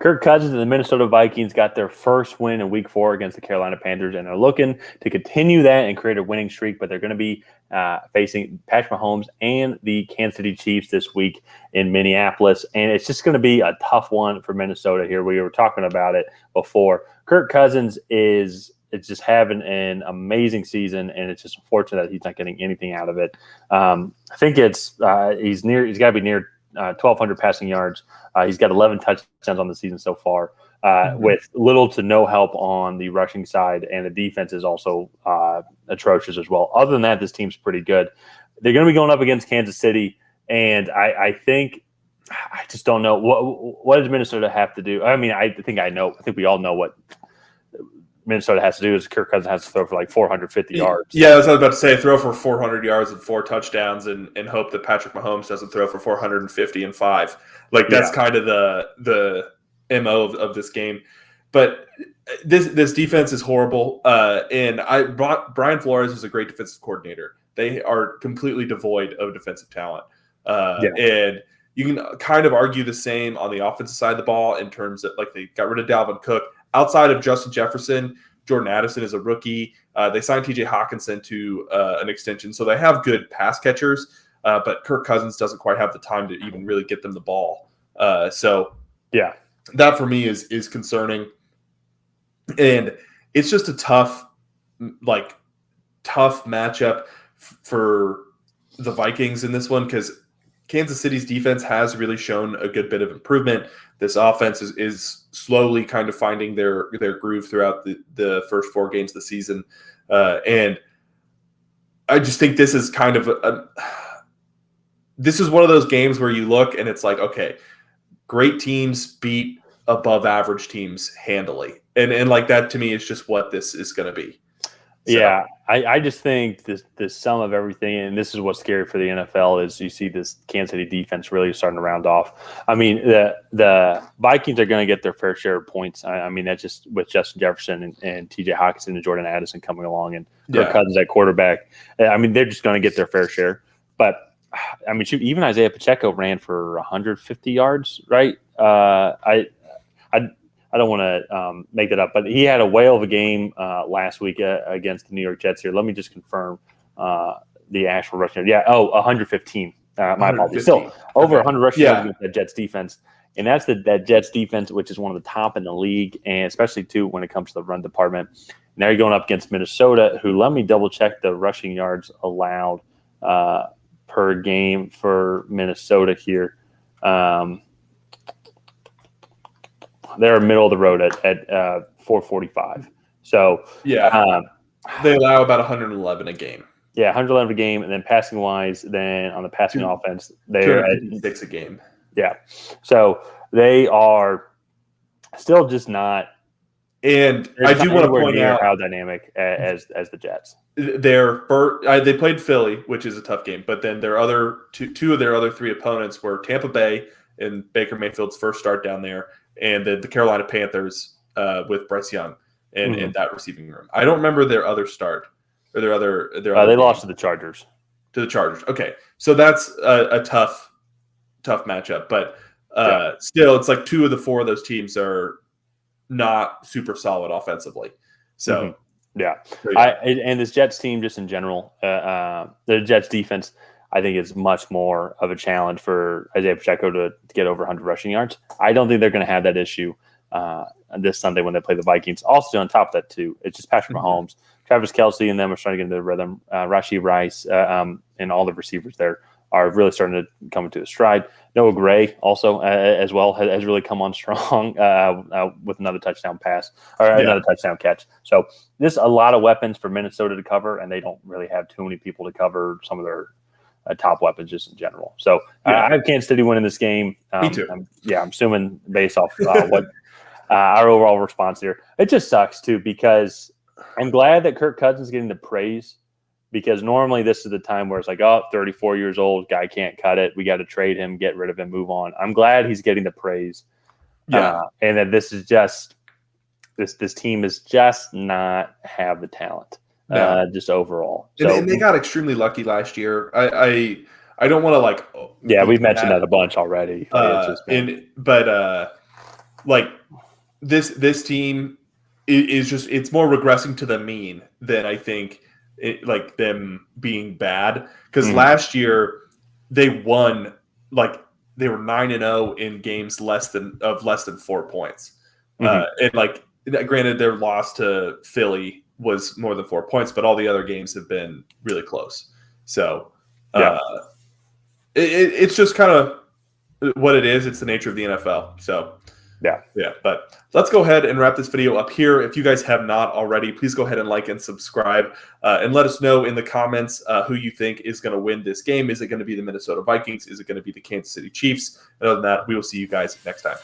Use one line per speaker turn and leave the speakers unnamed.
Kirk Cousins and the Minnesota Vikings got their first win in Week 4 against the Carolina Panthers, and they're looking to continue that and create a winning streak. But they're going to be facing Patrick Mahomes and the Kansas City Chiefs this week in Minneapolis, and it's just going to be a tough one for Minnesota here. We were talking about it before. Kirk Cousins is just having an amazing season, and it's just unfortunate that he's not getting anything out of it. I think he's got to be near 1,200 passing yards. He's got 11 touchdowns on the season so far, with little to no help on the rushing side, and the defense is also atrocious as well. Other than that, this team's pretty good. They're going to be going up against Kansas City, and I just don't know what does Minnesota have to do. I mean, I think we all know what Minnesota has to do is Kirk Cousins has to throw for like 450 yards.
Yeah, that's what I was about to say. Throw for 400 yards and 4 touchdowns and hope that Patrick Mahomes doesn't throw for 450 and 5. Like, that's kind of the MO of this game. But this defense is horrible. And Brian Flores is a great defensive coordinator. They are completely devoid of defensive talent. And you can kind of argue the same on the offensive side of the ball in terms of, like, they got rid of Dalvin Cook. Outside of Justin Jefferson, Jordan Addison is a rookie. They signed TJ Hawkinson to an extension. So they have good pass catchers, but Kirk Cousins doesn't quite have the time to even really get them the ball. So that for me is concerning. And it's just a tough matchup for the Vikings in this one because Kansas City's defense has really shown a good bit of improvement. This offense is slowly kind of finding their groove throughout the first 4 games of the season. And I just think this is kind of this is one of those games where you look and it's like, okay, great teams beat above average teams handily. And like that to me is just what this is going to be. So.
Yeah, I just think the sum of everything, and this is what's scary for the NFL, is you see this Kansas City defense really starting to round off. I mean, the Vikings are going to get their fair share of points. I mean, that's just with Justin Jefferson and TJ Hawkinson and Jordan Addison coming along and Kirk Cousins at quarterback. I mean, they're just going to get their fair share. But, I mean, shoot, even Isaiah Pacheco ran for 150 yards, right? I don't want to make that up, but he had a whale of a game last week against the New York Jets here. Let me just confirm the actual rushing yards. 115. My apologies. Still over 100 rushing yards against that Jets defense. And that's that Jets defense, which is one of the top in the league, and especially, too, when it comes to the run department. Now you're going up against Minnesota, who, let me double-check the rushing yards allowed per game for Minnesota here. They're middle of the road at 445. So
they allow about 111 a game.
Yeah, 111 a game, and then passing wise, then on the passing offense, they're at
6 a game.
Yeah, so they are still just not.
And I do want to point out
how dynamic as the Jets.
They played Philly, which is a tough game, but then their other two of their other 3 opponents were Tampa Bay in Baker Mayfield's first start down there, and the Carolina Panthers with Bryce Young in that receiving room. I don't remember their other start or their other
they lost to the Chargers.
Okay, so that's a tough matchup, but still, it's like 2 of the 4 of those teams are not super solid offensively. So and this Jets team, just in general, the Jets defense, I think is much more of a challenge for Isaiah Pacheco to get over 100 rushing yards. I don't think they're going to have that issue this Sunday when they play the Vikings. Also, on top of that, too, it's just Patrick Mahomes. Travis Kelce and them are starting to get into the rhythm. Rashee Rice and all the receivers there are really starting to come into the stride. Noah Gray also as well has really come on strong with another touchdown pass or another touchdown catch. So there's a lot of weapons for Minnesota to cover, and they don't really have too many people to cover some of their top weapons just in general. So I have Kansas City winning this game. Me too.
I'm assuming based off what our overall response here. It just sucks too because I'm glad that Kirk Cousins is getting the praise because normally this is the time where it's like, 34 years old, guy can't cut it. We got to trade him, get rid of him, move on. I'm glad he's getting the praise. And that this is just this team is just not have the talent. Just overall. So,
and they got extremely lucky last year. I don't want to
we've mentioned that a bunch already.
like this team is just, it's more regressing to the mean than I think like them being bad. Because last year they won, like they were 9-0 in games less than 4 points. And like, granted, their loss to Philly was more than 4 points, but all the other games have been really close. So it's just kind of what it is. It's the nature of the NFL. So yeah. But let's go ahead and wrap this video up here. If you guys have not already, please go ahead and like and subscribe, and let us know in the comments who you think is going to win this game. Is it going to be the Minnesota Vikings? Is it going to be the Kansas City Chiefs? And other than that, we will see you guys next time.